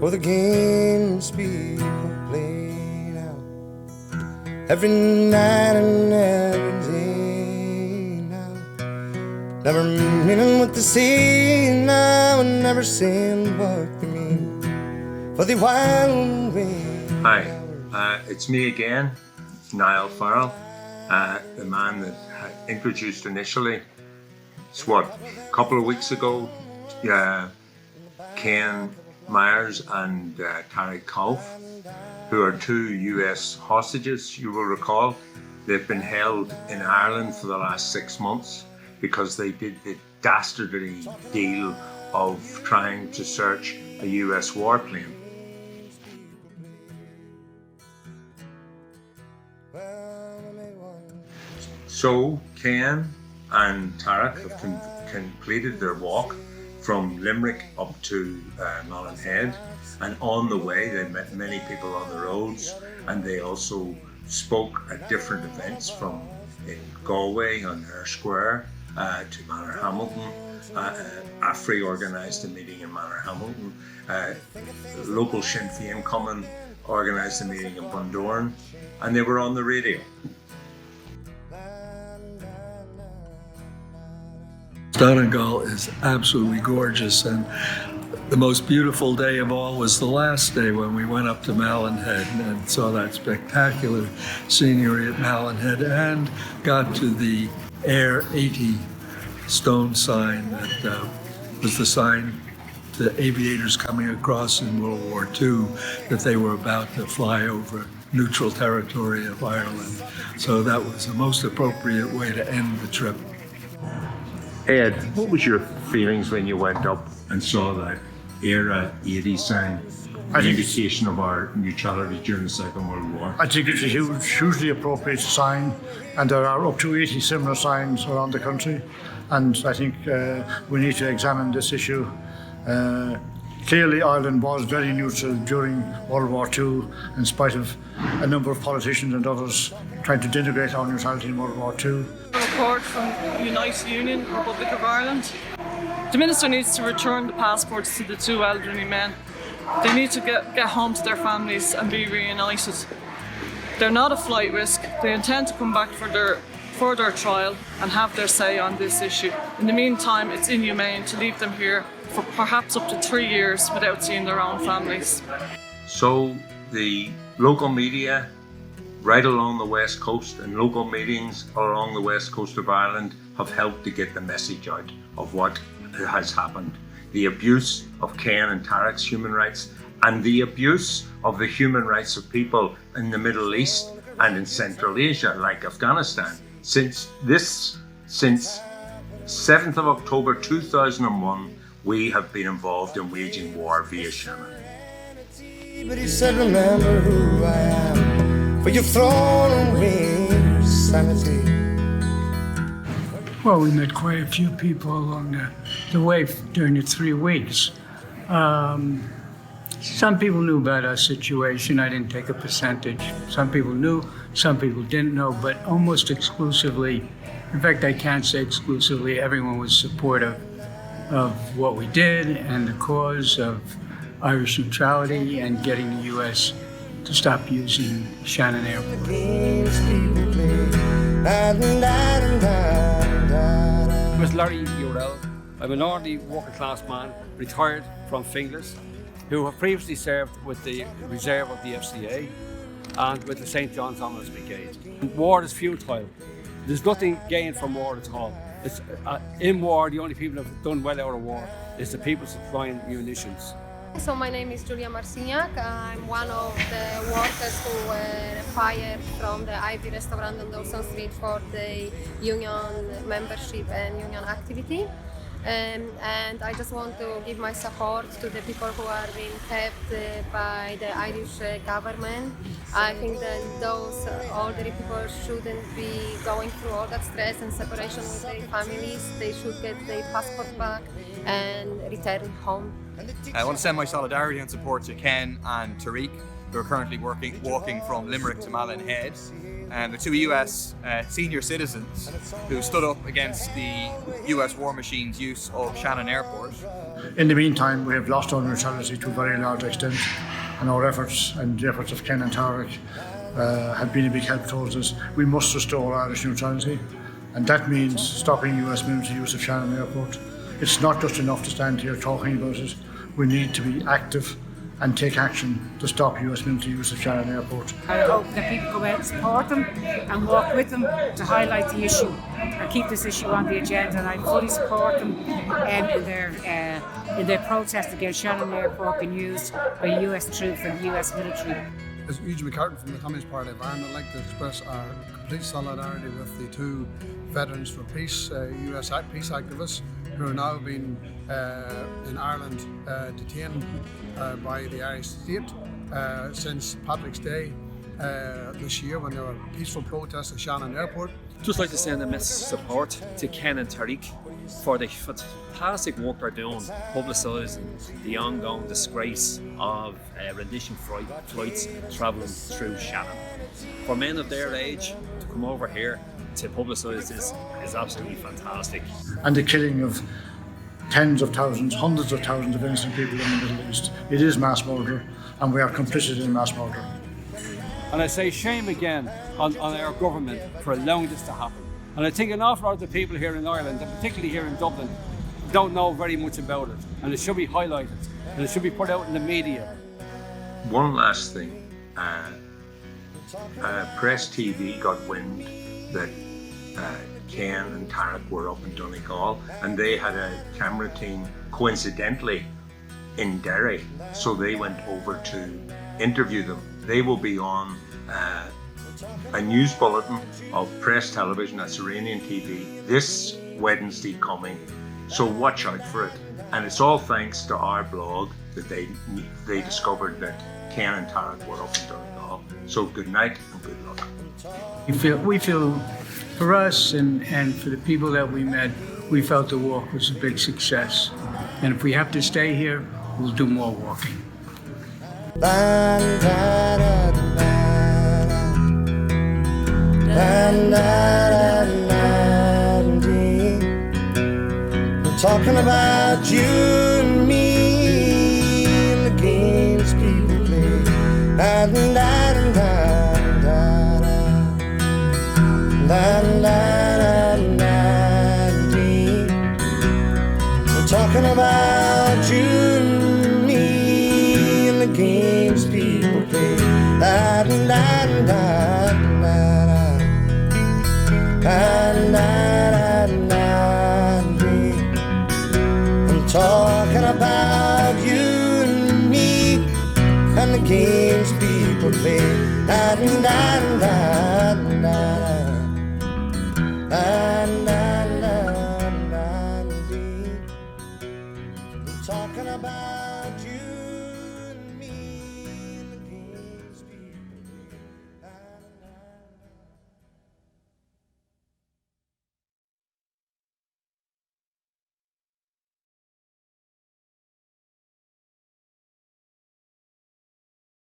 for the games people played out every night and every day now. Never meaning what they say now, and never saying what they mean for the wild way. Hi, it's me again, Niall Farrell, the man that I introduced initially. It's a couple of weeks ago, Ken Myers and Tariq Kauf, who are two US hostages, you will recall. They've been held in Ireland for the last 6 months because they did the dastardly deal of trying to search a US warplane. So Ken and Tariq have completed their walk from Limerick up to Malin and on the way they met many people on the roads, and they also spoke at different events, from in Galway on Eyre Square to Manorhamilton. AFRI organised a meeting in Manorhamilton. Local Sinn Féin Common organised a meeting in Bundoran, and they were on the radio. Donegal is absolutely gorgeous, and the most beautiful day of all was the last day when we went up to Malin and saw that spectacular scenery at Malin and got to the Air 80 stone sign that was the sign to aviators coming across in World War II that they were about to fly over neutral territory of Ireland. So that was the most appropriate way to end the trip. Ed, what was your feelings when you went up and saw that Era 80 sign, an indication of our neutrality during the Second World War? I think it's a hugely appropriate sign, and there are up to 80 similar signs around the country, and I think we need to examine this issue. Clearly, Ireland was very neutral during World War II, in spite of a number of politicians and others trying to denigrate our neutrality in World War II. A report from United Union, Republic of Ireland. The Minister needs to return the passports to the two elderly men. They need to get home to their families and be reunited. They're not a flight risk. They intend to come back for their trial and have their say on this issue. In the meantime, it's inhumane to leave them here for perhaps up to 3 years without seeing their own families. So the local media right along the west coast and local meetings along the west coast of Ireland have helped to get the message out of what has happened. The abuse of Ken and Tariq's human rights, and the abuse of the human rights of people in the Middle East and in Central Asia, like Afghanistan. Since 7th of October 2001, we have been involved in waging war via Shannon. But he said, remember who I am, for you've thrown away your sanity. Well, we met quite a few people along the way during the 3 weeks. Some people knew about our situation. I didn't take a percentage. Some people knew, some people didn't know, but almost exclusively, in fact, I can't say exclusively, everyone was supportive of what we did and the cause of Irish neutrality and getting the U.S. to stop using Shannon Airport. I'm Larry Urell. I'm an ordinary working class man, retired from Finglas, who have previously served with the reserve of the FCA and with the St. John's Honours Brigade. War is futile. There's nothing gained from war at all. In war, the only people who have done well out of war is the people supplying munitions. So my name is Julia Marciniak. I'm one of the workers who were fired from the Ivy restaurant on Dawson Street for the union membership and union activity. And I just want to give my support to the people who are being kept by the Irish government. I think that those elderly people shouldn't be going through all that stress and separation with their families. They should get their passport back and return home. I want to send my solidarity and support to Ken and Tariq, who are currently walking from Limerick to Malin. the two US senior citizens who stood up against the US war machine's use of Shannon Airport. In the meantime, we have lost our neutrality to a very large extent, and our efforts and the efforts of Ken and Tarek have been a big help towards us. We must restore Irish neutrality, and that means stopping US military use of Shannon Airport. It's not just enough to stand here talking about it. We need to be active and take action to stop US military use of Shannon Airport. I hope that people go out and support them and work with them to highlight the issue and keep this issue on the agenda, and I fully support them in their protest against Shannon Airport being used by US troops and US military. As Eugene McCartan from the Communist Party of Ireland, I'd like to express our complete solidarity with the two Veterans for Peace, US peace activists, who are now being in Ireland detained by the Irish state since Patrick's Day this year, when there were peaceful protests at Shannon Airport. Just like to send a message of support to Ken and Tariq for the fantastic work they're doing, publicising the ongoing disgrace of rendition flights travelling through Shannon. For men of their age to come over here to publicise is absolutely fantastic. And the killing of tens of thousands, hundreds of thousands of innocent people in the Middle East. It is mass murder, and we are complicit in mass murder. And I say shame again on our government for allowing this to happen. And I think an awful lot of the people here in Ireland, and particularly here in Dublin, don't know very much about it. And it should be highlighted, and it should be put out in the media. One last thing. Press TV got wind that Ken and Tarek were up in Donegal, and they had a camera team coincidentally in Derry, so they went over to interview them. They will be on a news bulletin of Press Television, that's Iranian TV, this Wednesday coming, so watch out for it. And it's all thanks to our blog that they discovered that Ken and Tarek were up in Donegal. So good night and good luck. We feel for us and for the people that we met, we felt the walk was a big success. And if we have to stay here, we'll do more walking. We're talking about you and me and the games people play. We're talking about you and me and the games people play. I'm talking about you and me and the games people play. I'm talking about